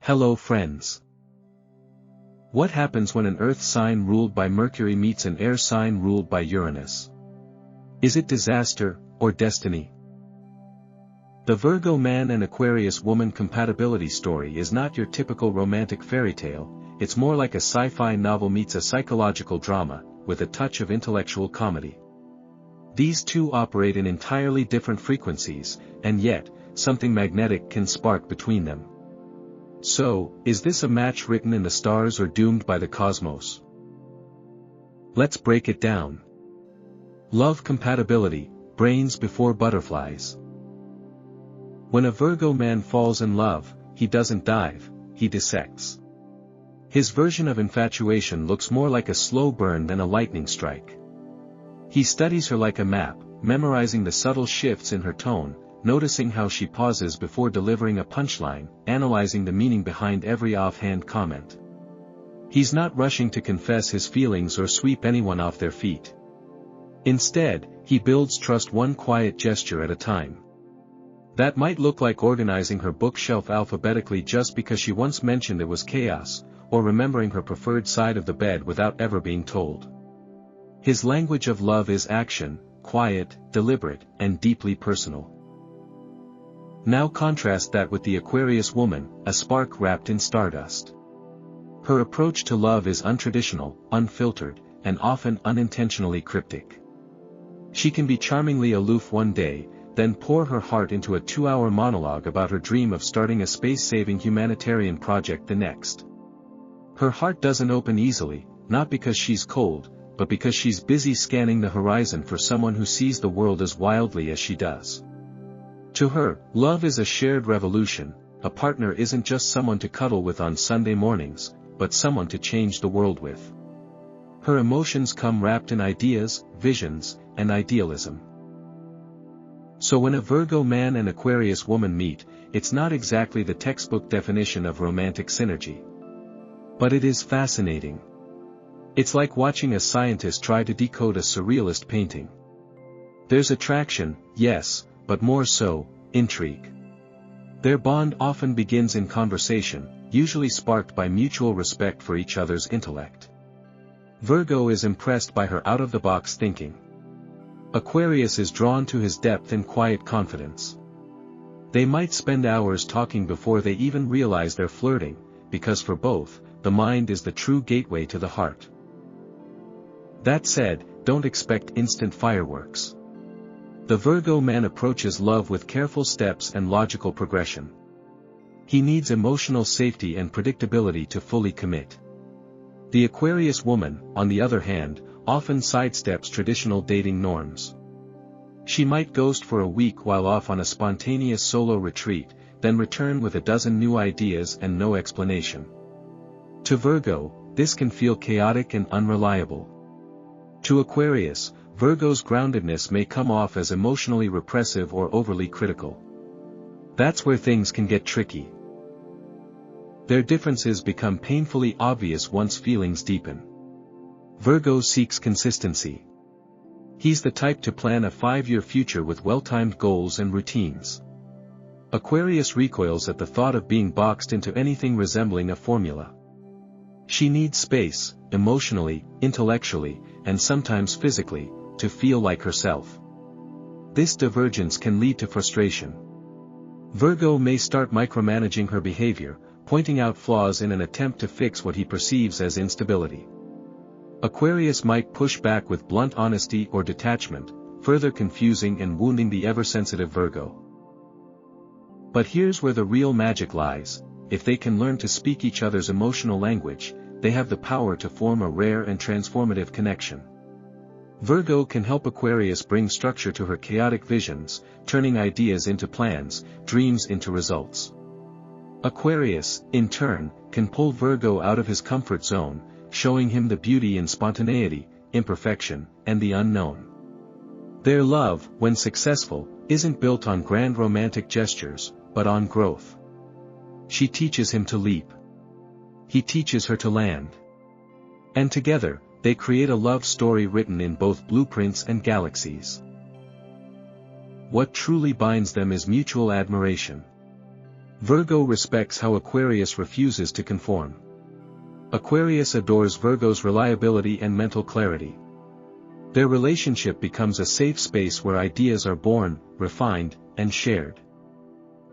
Hello friends. What happens when an earth sign ruled by Mercury meets an air sign ruled by Uranus? Is it disaster, or destiny? The Virgo man and Aquarius woman compatibility story is not your typical romantic fairy tale, it's more like a sci-fi novel meets a psychological drama, with a touch of intellectual comedy. These two operate in entirely different frequencies, and yet, something magnetic can spark between them. So, is this a match written in the stars or doomed by the cosmos? Let's break it down. Love compatibility, brains before butterflies. When a Virgo man falls in love, he doesn't dive, he dissects. His version of infatuation looks more like a slow burn than a lightning strike. He studies her like a map, memorizing the subtle shifts in her tone, noticing how she pauses before delivering a punchline, analyzing the meaning behind every offhand comment. He's not rushing to confess his feelings or sweep anyone off their feet. Instead, he builds trust one quiet gesture at a time. That might look like organizing her bookshelf alphabetically just because she once mentioned it was chaos, or remembering her preferred side of the bed without ever being told. His language of love is action, quiet, deliberate, and deeply personal. Now contrast that with the Aquarius woman, a spark wrapped in stardust. Her approach to love is untraditional, unfiltered, and often unintentionally cryptic. She can be charmingly aloof one day, then pour her heart into a 2-hour monologue about her dream of starting a space-saving humanitarian project the next. Her heart doesn't open easily, not because she's cold, but because she's busy scanning the horizon for someone who sees the world as wildly as she does. To her, love is a shared revolution. A partner isn't just someone to cuddle with on Sunday mornings, but someone to change the world with. Her emotions come wrapped in ideas, visions, and idealism. So when a Virgo man and Aquarius woman meet, it's not exactly the textbook definition of romantic synergy. But it is fascinating. It's like watching a scientist try to decode a surrealist painting. There's attraction, yes, but more so, intrigue. Their bond often begins in conversation, usually sparked by mutual respect for each other's intellect. Virgo is impressed by her out-of-the-box thinking. Aquarius is drawn to his depth and quiet confidence. They might spend hours talking before they even realize they're flirting, because for both, the mind is the true gateway to the heart. That said, don't expect instant fireworks. The Virgo man approaches love with careful steps and logical progression. He needs emotional safety and predictability to fully commit. The Aquarius woman, on the other hand, often sidesteps traditional dating norms. She might ghost for a week while off on a spontaneous solo retreat, then return with a dozen new ideas and no explanation. To Virgo, this can feel chaotic and unreliable. To Aquarius, Virgo's groundedness may come off as emotionally repressive or overly critical. That's where things can get tricky. Their differences become painfully obvious once feelings deepen. Virgo seeks consistency. He's the type to plan a 5-year future with well-timed goals and routines. Aquarius recoils at the thought of being boxed into anything resembling a formula. She needs space, emotionally, intellectually, and sometimes physically, to feel like herself. This divergence can lead to frustration. Virgo may start micromanaging her behavior, pointing out flaws in an attempt to fix what he perceives as instability. Aquarius might push back with blunt honesty or detachment, further confusing and wounding the ever-sensitive Virgo. But here's where the real magic lies: if they can learn to speak each other's emotional language, they have the power to form a rare and transformative connection. Virgo can help Aquarius bring structure to her chaotic visions, turning ideas into plans, dreams into results. Aquarius, in turn, can pull Virgo out of his comfort zone, showing him the beauty in spontaneity, imperfection, and the unknown. Their love, when successful, isn't built on grand romantic gestures, but on growth. She teaches him to leap. He teaches her to land. And together, they create a love story written in both blueprints and galaxies. What truly binds them is mutual admiration. Virgo respects how Aquarius refuses to conform. Aquarius adores Virgo's reliability and mental clarity. Their relationship becomes a safe space where ideas are born, refined, and shared.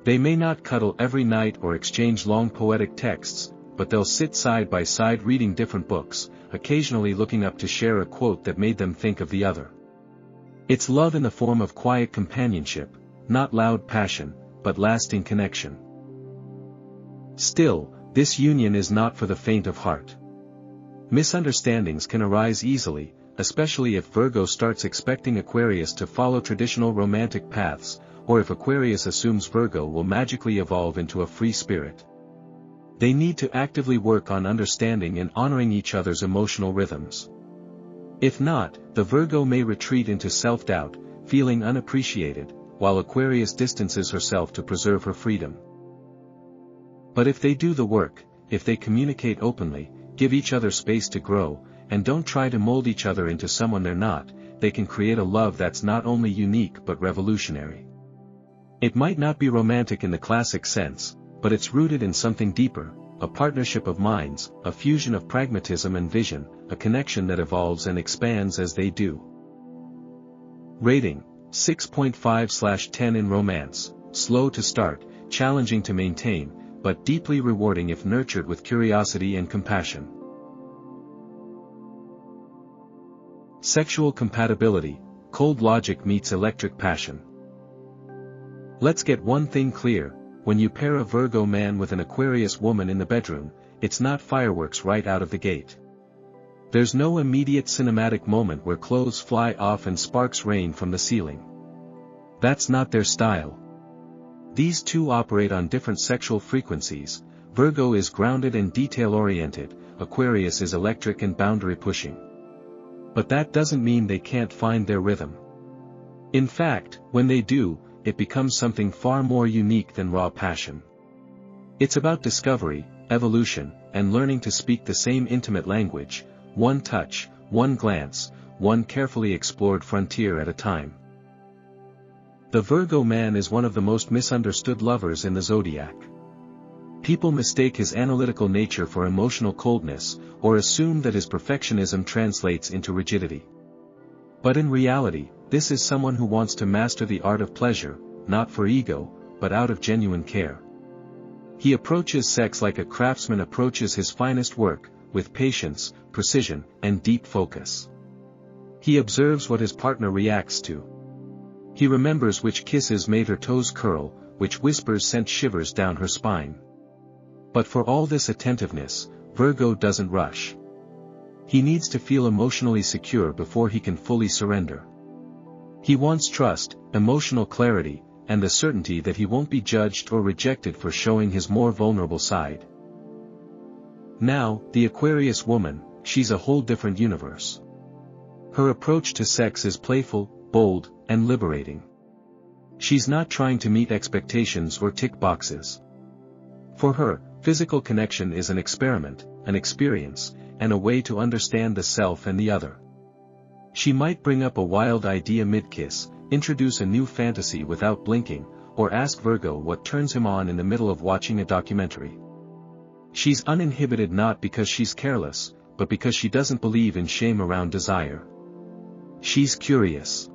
They may not cuddle every night or exchange long poetic texts, but they'll sit side by side reading different books, occasionally looking up to share a quote that made them think of the other. It's love in the form of quiet companionship, not loud passion, but lasting connection. Still, this union is not for the faint of heart. Misunderstandings can arise easily, especially if Virgo starts expecting Aquarius to follow traditional romantic paths, or if Aquarius assumes Virgo will magically evolve into a free spirit. They need to actively work on understanding and honoring each other's emotional rhythms. If not, the Virgo may retreat into self-doubt, feeling unappreciated, while Aquarius distances herself to preserve her freedom. But if they do the work, if they communicate openly, give each other space to grow, and don't try to mold each other into someone they're not, they can create a love that's not only unique but revolutionary. It might not be romantic in the classic sense, but it's rooted in something deeper, a partnership of minds, a fusion of pragmatism and vision, a connection that evolves and expands as they do. Rating: 6.5/10 in romance, slow to start, challenging to maintain, but deeply rewarding if nurtured with curiosity and compassion. Sexual compatibility: cold logic meets electric passion. Let's get one thing clear, when you pair a Virgo man with an Aquarius woman in the bedroom, it's not fireworks right out of the gate. There's no immediate cinematic moment where clothes fly off and sparks rain from the ceiling. That's not their style. These two operate on different sexual frequencies. Virgo is grounded and detail-oriented, Aquarius is electric and boundary-pushing. But that doesn't mean they can't find their rhythm. In fact, when they do, it becomes something far more unique than raw passion. It's about discovery, evolution, and learning to speak the same intimate language, one touch, one glance, one carefully explored frontier at a time. The Virgo man is one of the most misunderstood lovers in the zodiac. People mistake his analytical nature for emotional coldness, or assume that his perfectionism translates into rigidity. But in reality, this is someone who wants to master the art of pleasure, not for ego, but out of genuine care. He approaches sex like a craftsman approaches his finest work, with patience, precision, and deep focus. He observes what his partner reacts to. He remembers which kisses made her toes curl, which whispers sent shivers down her spine. But for all this attentiveness, Virgo doesn't rush. He needs to feel emotionally secure before he can fully surrender. He wants trust, emotional clarity, and the certainty that he won't be judged or rejected for showing his more vulnerable side. Now, the Aquarius woman, she's a whole different universe. Her approach to sex is playful, bold, and liberating. She's not trying to meet expectations or tick boxes. For her, physical connection is an experiment, an experience, and a way to understand the self and the other. She might bring up a wild idea mid-kiss, introduce a new fantasy without blinking, or ask Virgo what turns him on in the middle of watching a documentary. She's uninhibited not because she's careless, but because she doesn't believe in shame around desire. She's curious.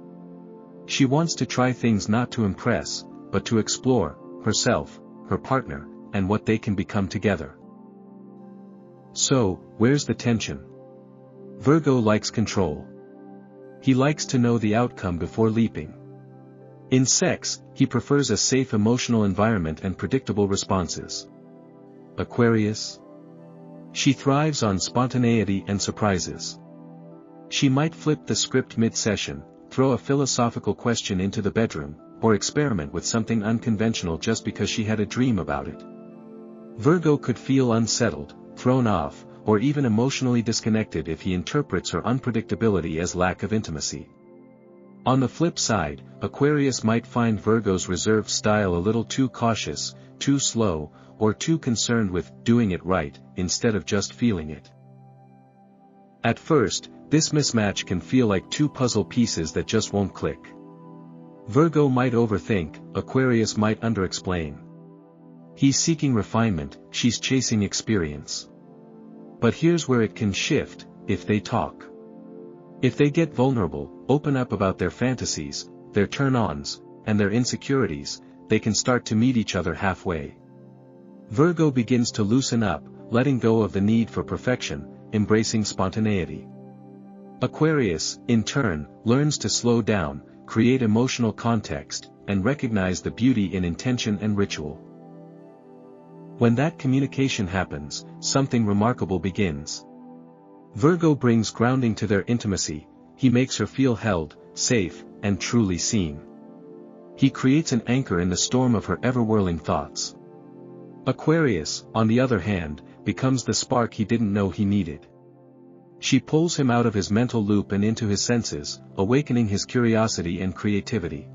She wants to try things not to impress, but to explore herself, her partner, and what they can become together. So, where's the tension? Virgo likes control. He likes to know the outcome before leaping. In sex, he prefers a safe emotional environment and predictable responses. Aquarius? She thrives on spontaneity and surprises. She might flip the script mid-session, throw a philosophical question into the bedroom, or experiment with something unconventional just because she had a dream about it. Virgo could feel unsettled, thrown off, or even emotionally disconnected if he interprets her unpredictability as lack of intimacy. On the flip side, Aquarius might find Virgo's reserved style a little too cautious, too slow, or too concerned with doing it right, instead of just feeling it. At first, this mismatch can feel like two puzzle pieces that just won't click. Virgo might overthink, Aquarius might underexplain. He's seeking refinement, she's chasing experience. But here's where it can shift: if they talk. If they get vulnerable, open up about their fantasies, their turn-ons, and their insecurities, they can start to meet each other halfway. Virgo begins to loosen up, letting go of the need for perfection, embracing spontaneity. Aquarius, in turn, learns to slow down, create emotional context, and recognize the beauty in intention and ritual. When that communication happens, something remarkable begins. Virgo brings grounding to their intimacy, he makes her feel held, safe, and truly seen. He creates an anchor in the storm of her ever-whirling thoughts. Aquarius, on the other hand, becomes the spark he didn't know he needed. She pulls him out of his mental loop and into his senses, awakening his curiosity and creativity.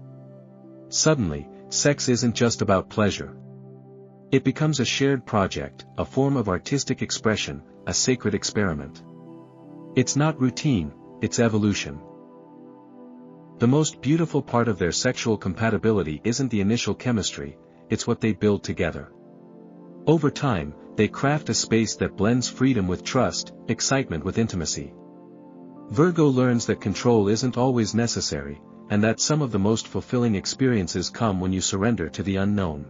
Suddenly, sex isn't just about pleasure. It becomes a shared project, a form of artistic expression, a sacred experiment. It's not routine, it's evolution. The most beautiful part of their sexual compatibility isn't the initial chemistry, it's what they build together. Over time, they craft a space that blends freedom with trust, excitement with intimacy. Virgo learns that control isn't always necessary, and that some of the most fulfilling experiences come when you surrender to the unknown.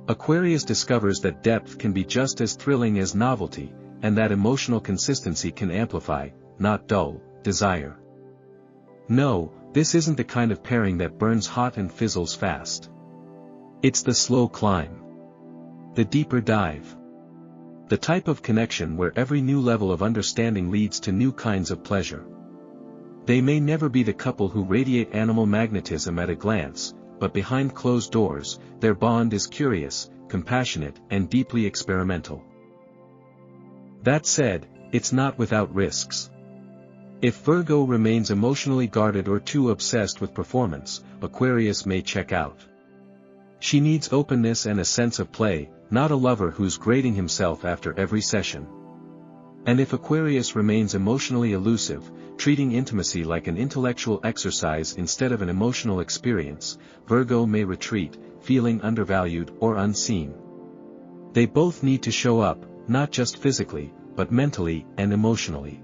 Aquarius discovers that depth can be just as thrilling as novelty, and that emotional consistency can amplify, not dull, desire. No, this isn't the kind of pairing that burns hot and fizzles fast. It's the slow climb. The deeper dive. The type of connection where every new level of understanding leads to new kinds of pleasure. They may never be the couple who radiate animal magnetism at a glance, but behind closed doors, their bond is curious, compassionate, and deeply experimental. That said, it's not without risks. If Virgo remains emotionally guarded or too obsessed with performance, Aquarius may check out. She needs openness and a sense of play, not a lover who's grading himself after every session. And if Aquarius remains emotionally elusive, treating intimacy like an intellectual exercise instead of an emotional experience, Virgo may retreat, feeling undervalued or unseen. They both need to show up, not just physically, but mentally and emotionally.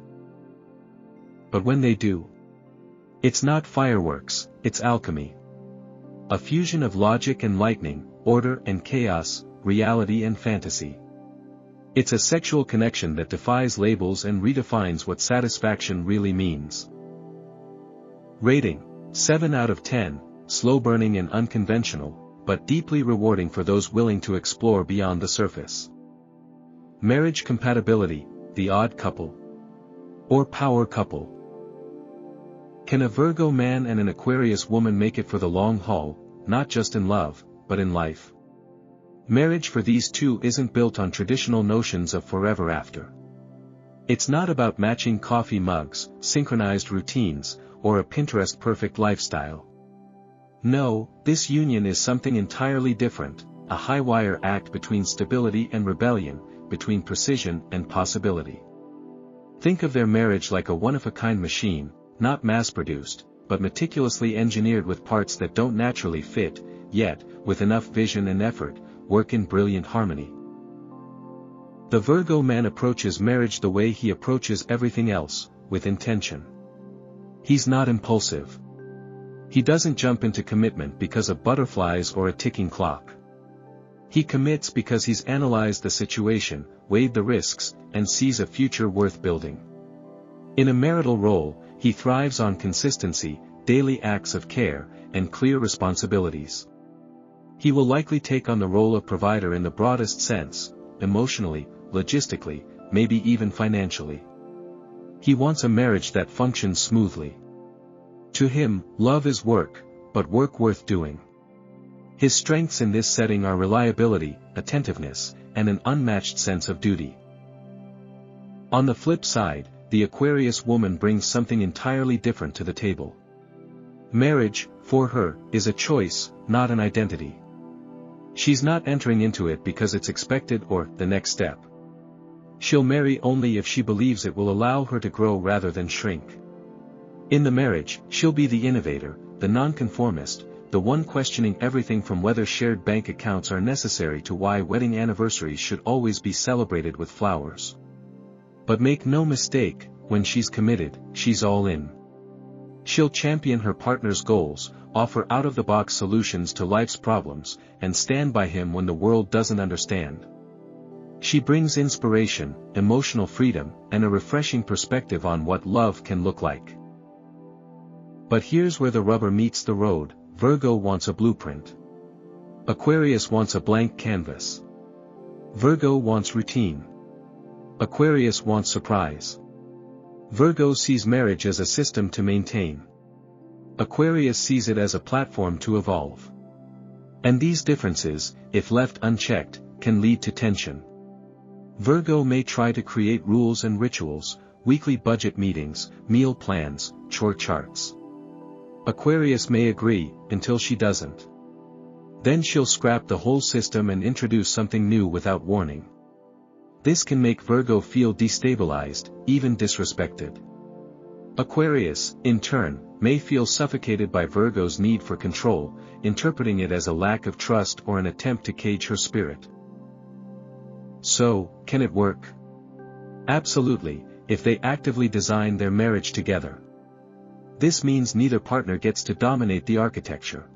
But when they do, it's not fireworks, it's alchemy. A fusion of logic and lightning, order and chaos, reality and fantasy. It's a sexual connection that defies labels and redefines what satisfaction really means. Rating: 7 out of 10, slow burning and unconventional, but deeply rewarding for those willing to explore beyond the surface. Marriage compatibility: the odd couple. Or power couple. Can a Virgo man and an Aquarius woman make it for the long haul, not just in love, but in life? Marriage for these two isn't built on traditional notions of forever after. It's not about matching coffee mugs, synchronized routines, or a Pinterest-perfect lifestyle. No, this union is something entirely different, a high-wire act between stability and rebellion, between precision and possibility. Think of their marriage like a one-of-a-kind machine, not mass-produced, but meticulously engineered with parts that don't naturally fit, yet, with enough vision and effort, work in brilliant harmony. The Virgo man approaches marriage the way he approaches everything else, with intention. He's not impulsive. He doesn't jump into commitment because of butterflies or a ticking clock. He commits because he's analyzed the situation, weighed the risks, and sees a future worth building. In a marital role, he thrives on consistency, daily acts of care, and clear responsibilities. He will likely take on the role of provider in the broadest sense, emotionally, logistically, maybe even financially. He wants a marriage that functions smoothly. To him, love is work, but work worth doing. His strengths in this setting are reliability, attentiveness, and an unmatched sense of duty. On the flip side, the Aquarius woman brings something entirely different to the table. Marriage, for her, is a choice, not an identity. She's not entering into it because it's expected or the next step. She'll marry only if she believes it will allow her to grow rather than shrink. In the marriage, she'll be the innovator, the nonconformist, the one questioning everything from whether shared bank accounts are necessary to why wedding anniversaries should always be celebrated with flowers. But make no mistake, when she's committed, she's all in. She'll champion her partner's goals, offer out-of-the-box solutions to life's problems, and stand by him when the world doesn't understand. She brings inspiration, emotional freedom, and a refreshing perspective on what love can look like. But here's where the rubber meets the road. Virgo wants a blueprint. Aquarius wants a blank canvas. Virgo wants routine. Aquarius wants surprise. Virgo sees marriage as a system to maintain. Aquarius sees it as a platform to evolve. And these differences, if left unchecked, can lead to tension. Virgo may try to create rules and rituals, weekly budget meetings, meal plans, chore charts. Aquarius may agree, until she doesn't. Then she'll scrap the whole system and introduce something new without warning. This can make Virgo feel destabilized, even disrespected. Aquarius, in turn, may feel suffocated by Virgo's need for control, interpreting it as a lack of trust or an attempt to cage her spirit. So, can it work? Absolutely, if they actively design their marriage together. This means neither partner gets to dominate the architecture.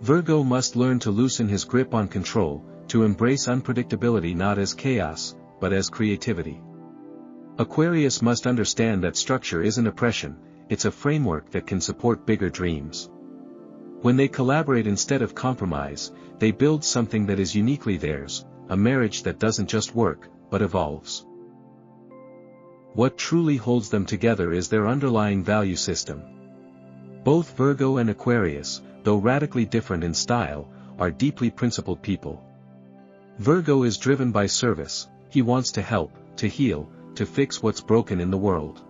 Virgo must learn to loosen his grip on control, to embrace unpredictability not as chaos, but as creativity. Aquarius must understand that structure isn't oppression, it's a framework that can support bigger dreams. When they collaborate instead of compromise, they build something that is uniquely theirs, a marriage that doesn't just work, but evolves. What truly holds them together is their underlying value system. Both Virgo and Aquarius, though radically different in style, are deeply principled people. Virgo is driven by service, he wants to help, to heal, to fix what's broken in the world.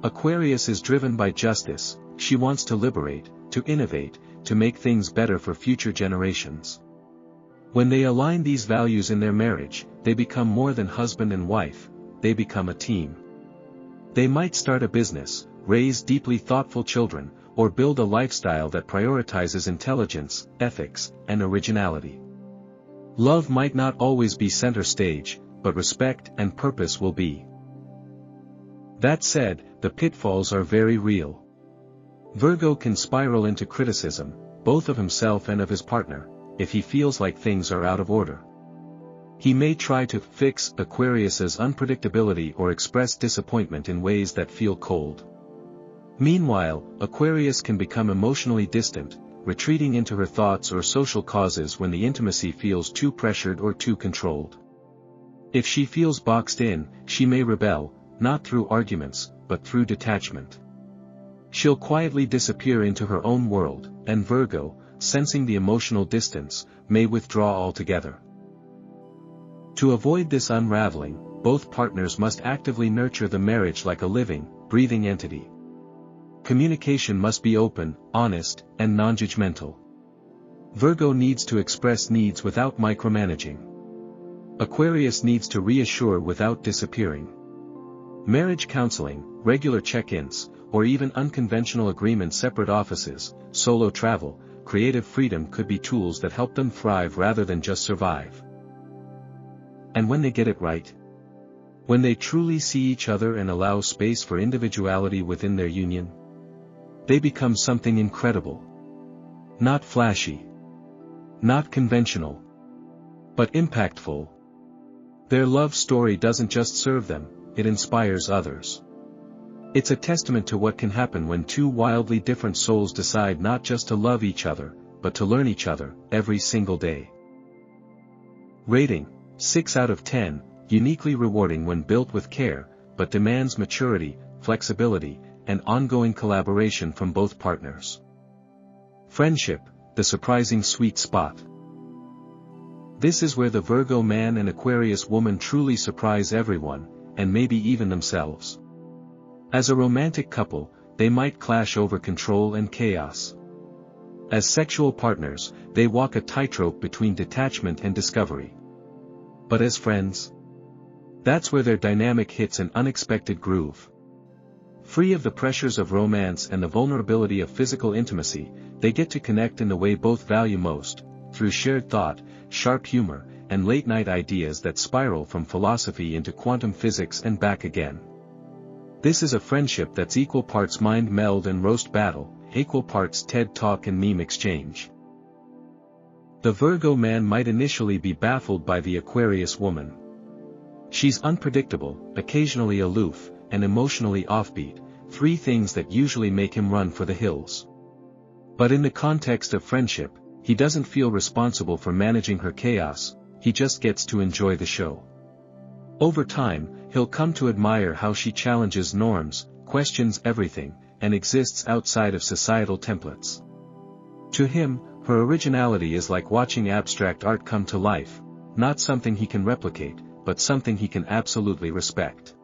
Aquarius is driven by justice, she wants to liberate, to innovate, to make things better for future generations. When they align these values in their marriage, they become more than husband and wife, they become a team. They might start a business, raise deeply thoughtful children, or build a lifestyle that prioritizes intelligence, ethics, and originality. Love might not always be center stage, but respect and purpose will be. That said, the pitfalls are very real. Virgo can spiral into criticism, both of himself and of his partner, if he feels like things are out of order. He may try to fix Aquarius's unpredictability or express disappointment in ways that feel cold. Meanwhile, Aquarius can become emotionally distant, retreating into her thoughts or social causes when the intimacy feels too pressured or too controlled. If she feels boxed in, she may rebel, not through arguments, but through detachment. She'll quietly disappear into her own world, and Virgo, sensing the emotional distance, may withdraw altogether. To avoid this unraveling, both partners must actively nurture the marriage like a living, breathing entity. Communication must be open, honest, and non-judgmental. Virgo needs to express needs without micromanaging. Aquarius needs to reassure without disappearing. Marriage counseling, regular check-ins, or even unconventional agreements, separate offices, solo travel, creative freedom could be tools that help them thrive rather than just survive. And when they get it right, when they truly see each other and allow space for individuality within their union, they become something incredible. Not flashy, not conventional, but impactful. Their love story doesn't just serve them, it inspires others. It's a testament to what can happen when two wildly different souls decide not just to love each other, but to learn each other, every single day. Rating: 6 out of 10, uniquely rewarding when built with care, but demands maturity, flexibility, and ongoing collaboration from both partners. Friendship: the surprising sweet spot. This is where the Virgo man and Aquarius woman truly surprise everyone, and maybe even themselves. As a romantic couple, they might clash over control and chaos. As sexual partners, they walk a tightrope between detachment and discovery. But as friends, that's where their dynamic hits an unexpected groove. Free of the pressures of romance and the vulnerability of physical intimacy, they get to connect in the way both value most, through shared thought, sharp humor, and late-night ideas that spiral from philosophy into quantum physics and back again. This is a friendship that's equal parts mind meld and roast battle, equal parts TED Talk and meme exchange. The Virgo man might initially be baffled by the Aquarius woman. She's unpredictable, occasionally aloof, and emotionally offbeat, three things that usually make him run for the hills. But in the context of friendship, he doesn't feel responsible for managing her chaos, he just gets to enjoy the show. Over time, he'll come to admire how she challenges norms, questions everything, and exists outside of societal templates. To him, her originality is like watching abstract art come to life, not something he can replicate, but something he can absolutely respect.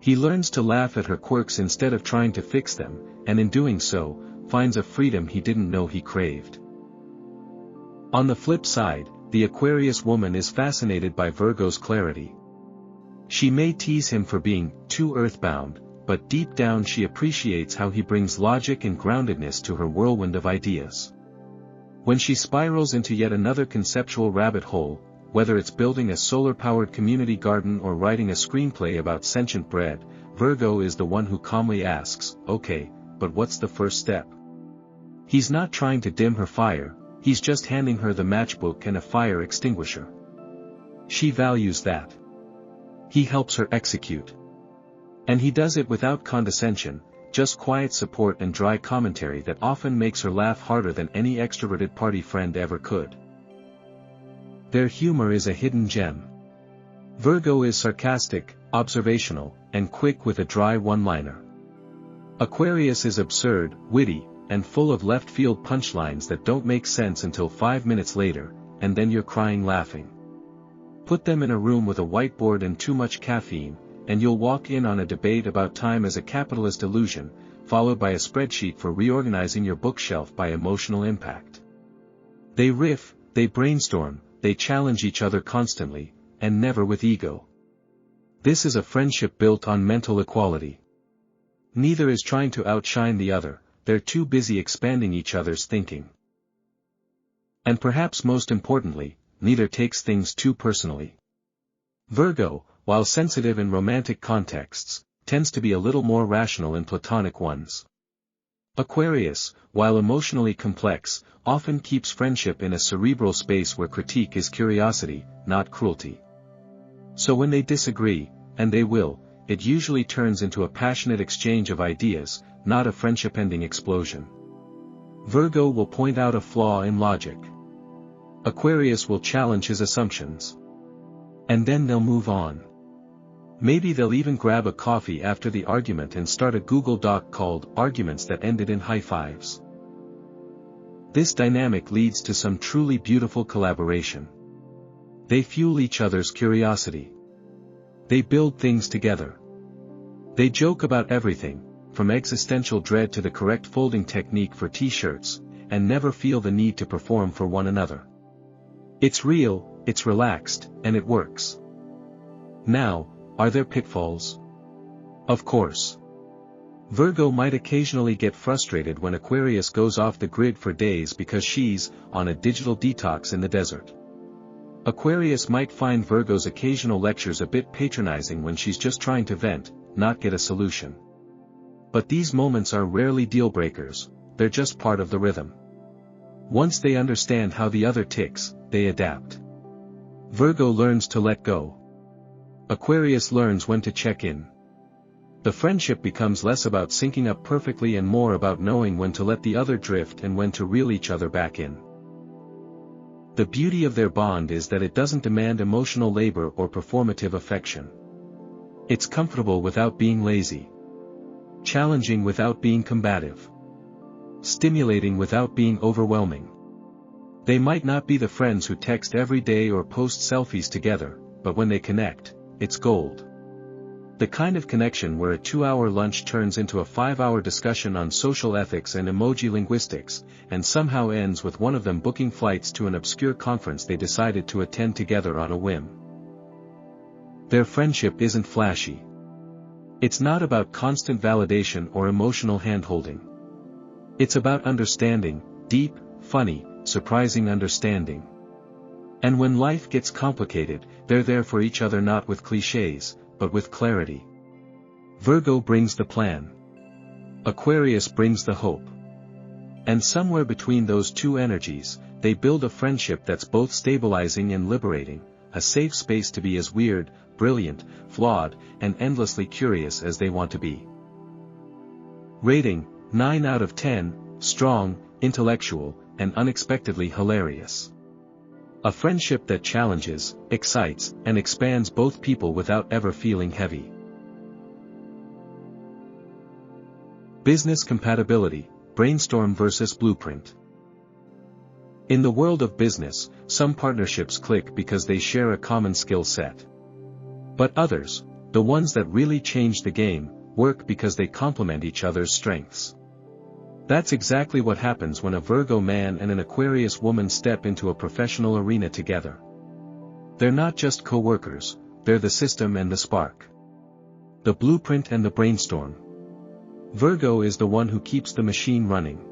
He learns to laugh at her quirks instead of trying to fix them, and in doing so, finds a freedom he didn't know he craved. On the flip side, the Aquarius woman is fascinated by Virgo's clarity. She may tease him for being too earthbound, but deep down she appreciates how he brings logic and groundedness to her whirlwind of ideas. When she spirals into yet another conceptual rabbit hole, whether it's building a solar-powered community garden or writing a screenplay about sentient bread, Virgo is the one who calmly asks, "Okay, but what's the first step?" He's not trying to dim her fire, he's just handing her the matchbook and a fire extinguisher. She values that. He helps her execute. And he does it without condescension, just quiet support and dry commentary that often makes her laugh harder than any extroverted party friend ever could. Their humor is a hidden gem. Virgo is sarcastic, observational, and quick with a dry one-liner. Aquarius is absurd, witty, and full of left-field punchlines that don't make sense until 5 minutes later, and then you're crying laughing. Put them in a room with a whiteboard and too much caffeine, and you'll walk in on a debate about time as a capitalist illusion, followed by a spreadsheet for reorganizing your bookshelf by emotional impact. They riff, they brainstorm, they challenge each other constantly, and never with ego. This is a friendship built on mental equality. Neither is trying to outshine the other, they're too busy expanding each other's thinking. And perhaps most importantly, neither takes things too personally. Virgo, while sensitive in romantic contexts, tends to be a little more rational in platonic ones. Aquarius, while emotionally complex, often keeps friendship in a cerebral space where critique is curiosity, not cruelty. So when they disagree, and they will, it usually turns into a passionate exchange of ideas, not a friendship-ending explosion. Virgo will point out a flaw in logic. Aquarius will challenge his assumptions. And then they'll move on. Maybe they'll even grab a coffee after the argument and start a Google Doc called "Arguments That Ended in High Fives." This dynamic leads to some truly beautiful collaboration. They fuel each other's curiosity. They build things together. They joke about everything, from existential dread to the correct folding technique for t-shirts, and never feel the need to perform for one another. It's real, it's relaxed, and it works. Now, are there pitfalls? Of course. Virgo might occasionally get frustrated when Aquarius goes off the grid for days because she's on a digital detox in the desert. Aquarius might find Virgo's occasional lectures a bit patronizing when she's just trying to vent, not get a solution. But these moments are rarely deal breakers, they're just part of the rhythm. Once they understand how the other ticks, they adapt. Virgo learns to let go. Aquarius learns when to check in. The friendship becomes less about syncing up perfectly and more about knowing when to let the other drift and when to reel each other back in. The beauty of their bond is that it doesn't demand emotional labor or performative affection. It's comfortable without being lazy. Challenging without being combative. Stimulating without being overwhelming. They might not be the friends who text every day or post selfies together, but when they connect, it's gold. The kind of connection where a 2-hour lunch turns into a 5-hour discussion on social ethics and emoji linguistics, and somehow ends with one of them booking flights to an obscure conference they decided to attend together on a whim. Their friendship isn't flashy. It's not about constant validation or emotional hand-holding. It's about understanding, deep, funny, surprising understanding. And when life gets complicated, they're there for each other, not with cliches, but with clarity. Virgo brings the plan. Aquarius brings the hope. And somewhere between those two energies, they build a friendship that's both stabilizing and liberating, a safe space to be as weird, brilliant, flawed, and endlessly curious as they want to be. Rating: 9 out of 10, strong, intellectual, and unexpectedly hilarious. A friendship that challenges, excites, and expands both people without ever feeling heavy. Business compatibility, brainstorm versus blueprint. In the world of business, some partnerships click because they share a common skill set. But others, the ones that really change the game, work because they complement each other's strengths. That's exactly what happens when a Virgo man and an Aquarius woman step into a professional arena together. They're not just co-workers, they're the system and the spark. The blueprint and the brainstorm. Virgo is the one who keeps the machine running.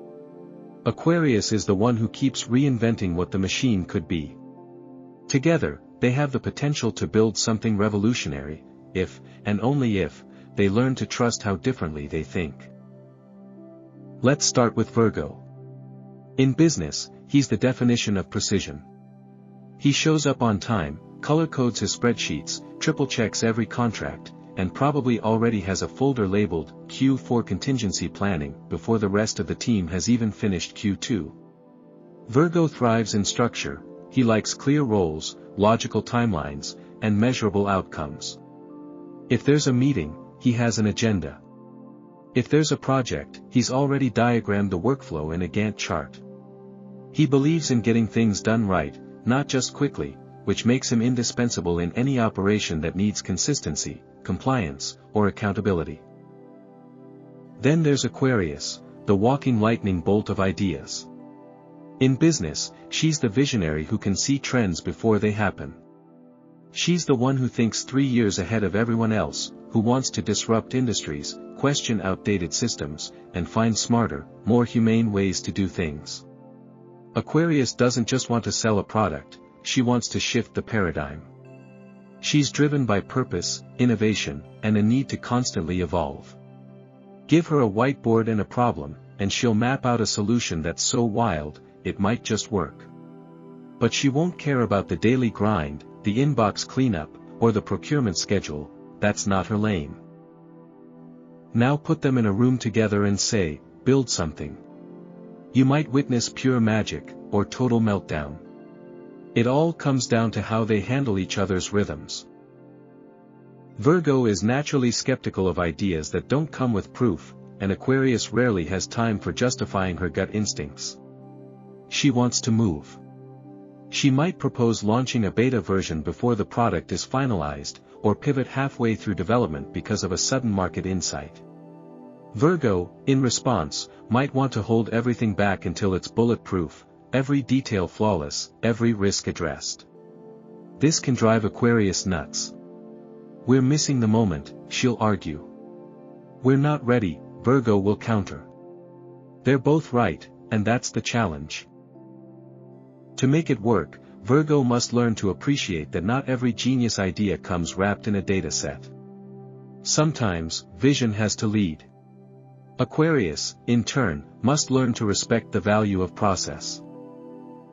Aquarius is the one who keeps reinventing what the machine could be. Together, they have the potential to build something revolutionary, if, and only if, they learn to trust how differently they think. Let's start with Virgo. In business, he's the definition of precision. He shows up on time, color codes his spreadsheets, triple checks every contract, and probably already has a folder labeled Q4 contingency planning before the rest of the team has even finished Q2. Virgo thrives in structure. He likes clear roles, logical timelines, and measurable outcomes. If there's a meeting, he has an agenda. If there's a project, he's already diagrammed the workflow in a Gantt chart. He believes in getting things done right, not just quickly, which makes him indispensable in any operation that needs consistency, compliance, or accountability. Then there's Aquarius, the walking lightning bolt of ideas. In business, she's the visionary who can see trends before they happen. She's the one who thinks 3 years ahead of everyone else, who wants to disrupt industries, question outdated systems, and find smarter, more humane ways to do things. Aquarius doesn't just want to sell a product, she wants to shift the paradigm. She's driven by purpose, innovation, and a need to constantly evolve. Give her a whiteboard and a problem, and she'll map out a solution that's so wild, it might just work. But she won't care about the daily grind, the inbox cleanup, or the procurement schedule. That's not her lane. Now put them in a room together and say, build something. You might witness pure magic, or total meltdown. It all comes down to how they handle each other's rhythms. Virgo is naturally skeptical of ideas that don't come with proof, and Aquarius rarely has time for justifying her gut instincts. She wants to move. She might propose launching a beta version before the product is finalized, or pivot halfway through development because of a sudden market insight. Virgo, in response, might want to hold everything back until it's bulletproof, every detail flawless, every risk addressed. This can drive Aquarius nuts. We're missing the moment, she'll argue. We're not ready, Virgo will counter. They're both right, and that's the challenge. To make it work, Virgo must learn to appreciate that not every genius idea comes wrapped in a data set. Sometimes, vision has to lead. Aquarius, in turn, must learn to respect the value of process.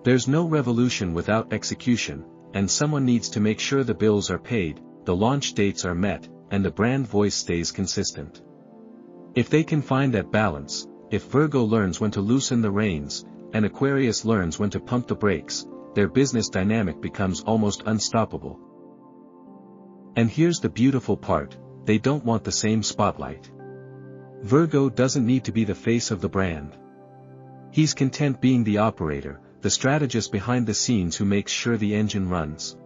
There's no revolution without execution, and someone needs to make sure the bills are paid, the launch dates are met, and the brand voice stays consistent. If they can find that balance, if Virgo learns when to loosen the reins, and Aquarius learns when to pump the brakes, their business dynamic becomes almost unstoppable. And here's the beautiful part, they don't want the same spotlight. Virgo doesn't need to be the face of the brand. He's content being the operator, the strategist behind the scenes who makes sure the engine runs.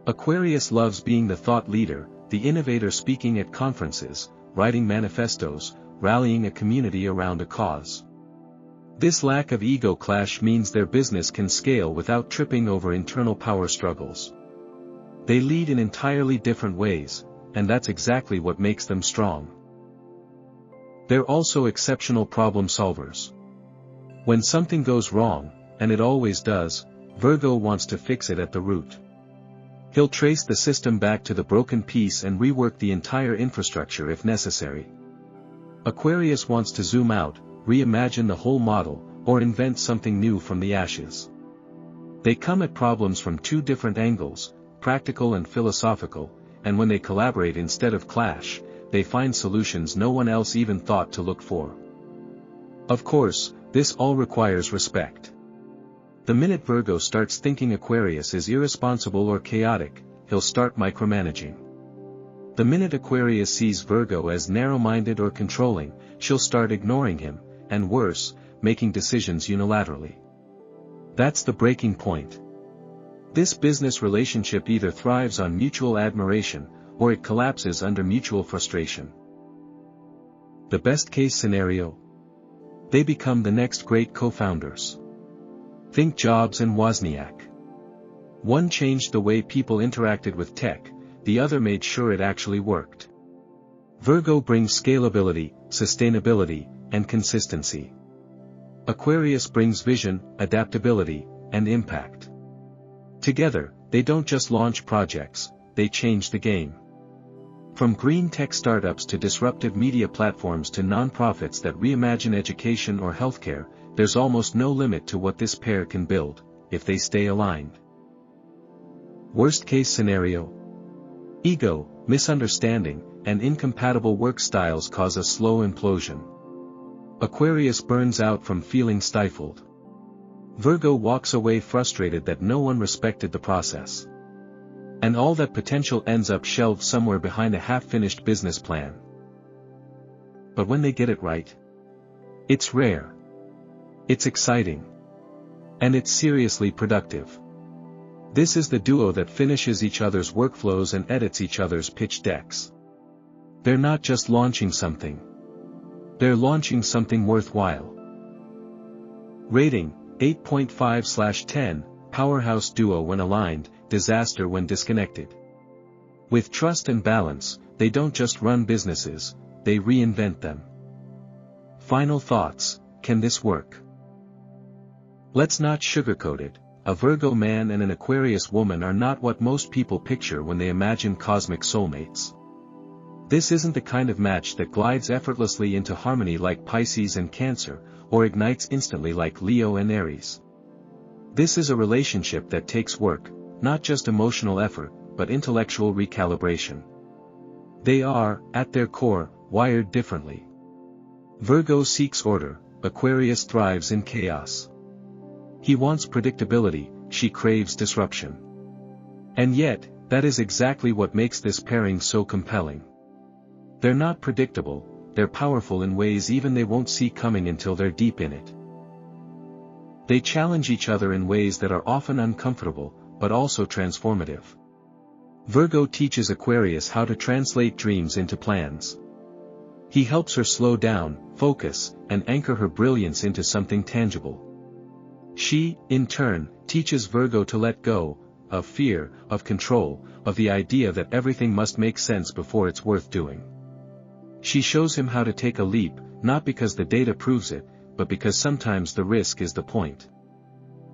Aquarius loves being the thought leader, the innovator speaking at conferences, writing manifestos, rallying a community around a cause. This lack of ego clash means their business can scale without tripping over internal power struggles. They lead in entirely different ways, and that's exactly what makes them strong. They're also exceptional problem solvers. When something goes wrong, and it always does, Virgo wants to fix it at the root. He'll trace the system back to the broken piece and rework the entire infrastructure if necessary. Aquarius wants to zoom out, reimagine the whole model, or invent something new from the ashes. They come at problems from two different angles, practical and philosophical, and when they collaborate instead of clash, they find solutions no one else even thought to look for. Of course, this all requires respect. The minute Virgo starts thinking Aquarius is irresponsible or chaotic, he'll start micromanaging. The minute Aquarius sees Virgo as narrow-minded or controlling, she'll start ignoring him, and worse, making decisions unilaterally. That's the breaking point. This business relationship either thrives on mutual admiration, or it collapses under mutual frustration. The best-case scenario? They become the next great co-founders. Think Jobs and Wozniak. One changed the way people interacted with tech, the other made sure it actually worked. Virgo brings scalability, sustainability, and consistency. Aquarius brings vision, adaptability, and impact. Together, they don't just launch projects, they change the game. From green tech startups to disruptive media platforms to nonprofits that reimagine education or healthcare, there's almost no limit to what this pair can build, if they stay aligned. Worst-case scenario? Ego, misunderstanding, and incompatible work styles cause a slow implosion. Aquarius burns out from feeling stifled. Virgo walks away frustrated that no one respected the process. And all that potential ends up shelved somewhere behind a half-finished business plan. But when they get it right, it's rare. It's exciting. And it's seriously productive. This is the duo that finishes each other's workflows and edits each other's pitch decks. They're not just launching something. They're launching something worthwhile. Rating, 8.5/10, powerhouse duo when aligned, disaster when disconnected. With trust and balance, they don't just run businesses, they reinvent them. Final thoughts, can this work? Let's not sugarcoat it, a Virgo man and an Aquarius woman are not what most people picture when they imagine cosmic soulmates. This isn't the kind of match that glides effortlessly into harmony like Pisces and Cancer, or ignites instantly like Leo and Aries. This is a relationship that takes work, not just emotional effort, but intellectual recalibration. They are, at their core, wired differently. Virgo seeks order, Aquarius thrives in chaos. He wants predictability, she craves disruption. And yet, that is exactly what makes this pairing so compelling. They're not predictable, they're powerful in ways even they won't see coming until they're deep in it. They challenge each other in ways that are often uncomfortable, but also transformative. Virgo teaches Aquarius how to translate dreams into plans. He helps her slow down, focus, and anchor her brilliance into something tangible. She, in turn, teaches Virgo to let go, of fear, of control, of the idea that everything must make sense before it's worth doing. She shows him how to take a leap, not because the data proves it, but because sometimes the risk is the point.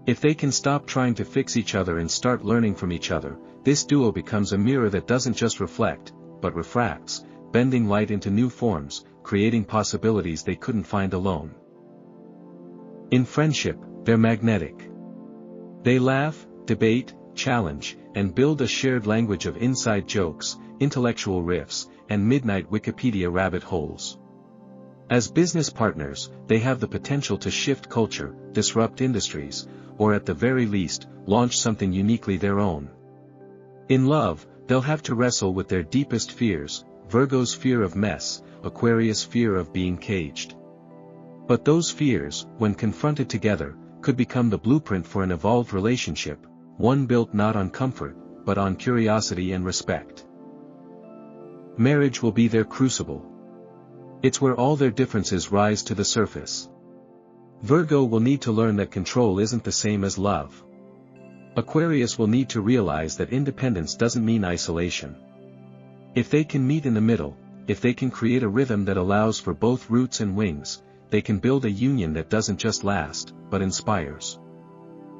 If they can stop trying to fix each other and start learning from each other, this duo becomes a mirror that doesn't just reflect, but refracts, bending light into new forms, creating possibilities they couldn't find alone. In friendship, they're magnetic. They laugh, debate, challenge, and build a shared language of inside jokes, intellectual riffs, and midnight Wikipedia rabbit holes. As business partners, they have the potential to shift culture, disrupt industries, or at the very least, launch something uniquely their own. In love, they'll have to wrestle with their deepest fears, Virgo's fear of mess, Aquarius' fear of being caged. But those fears, when confronted together, could become the blueprint for an evolved relationship, one built not on comfort, but on curiosity and respect. Marriage will be their crucible. It's where all their differences rise to the surface. Virgo will need to learn that control isn't the same as love. Aquarius will need to realize that independence doesn't mean isolation. If they can meet in the middle, if they can create a rhythm that allows for both roots and wings, they can build a union that doesn't just last, but inspires.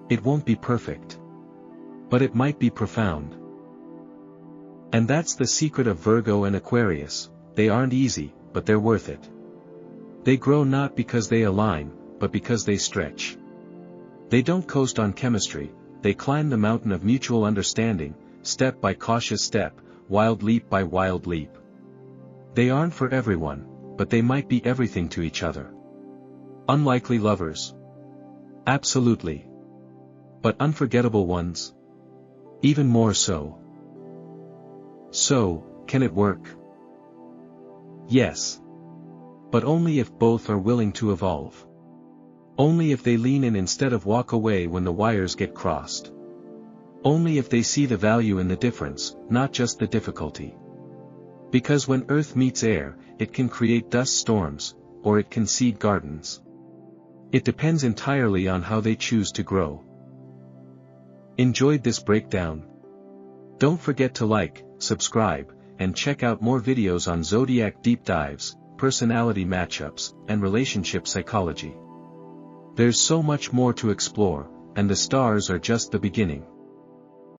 It won't be perfect. But it might be profound. And that's the secret of Virgo and Aquarius. They aren't easy, but they're worth it. They grow not because they align, but because they stretch. They don't coast on chemistry, they climb the mountain of mutual understanding, step by cautious step, wild leap by wild leap. They aren't for everyone, but they might be everything to each other. Unlikely lovers? Absolutely. But unforgettable ones? Even more so. So, can it work? Yes. But only if both are willing to evolve. Only if they lean in instead of walk away when the wires get crossed. Only if they see the value in the difference, not just the difficulty. Because when earth meets air, it can create dust storms, or it can seed gardens. It depends entirely on how they choose to grow. Enjoyed this breakdown? Don't forget to like, subscribe, and check out more videos on zodiac deep dives, personality matchups, and relationship psychology. There's so much more to explore, and the stars are just the beginning.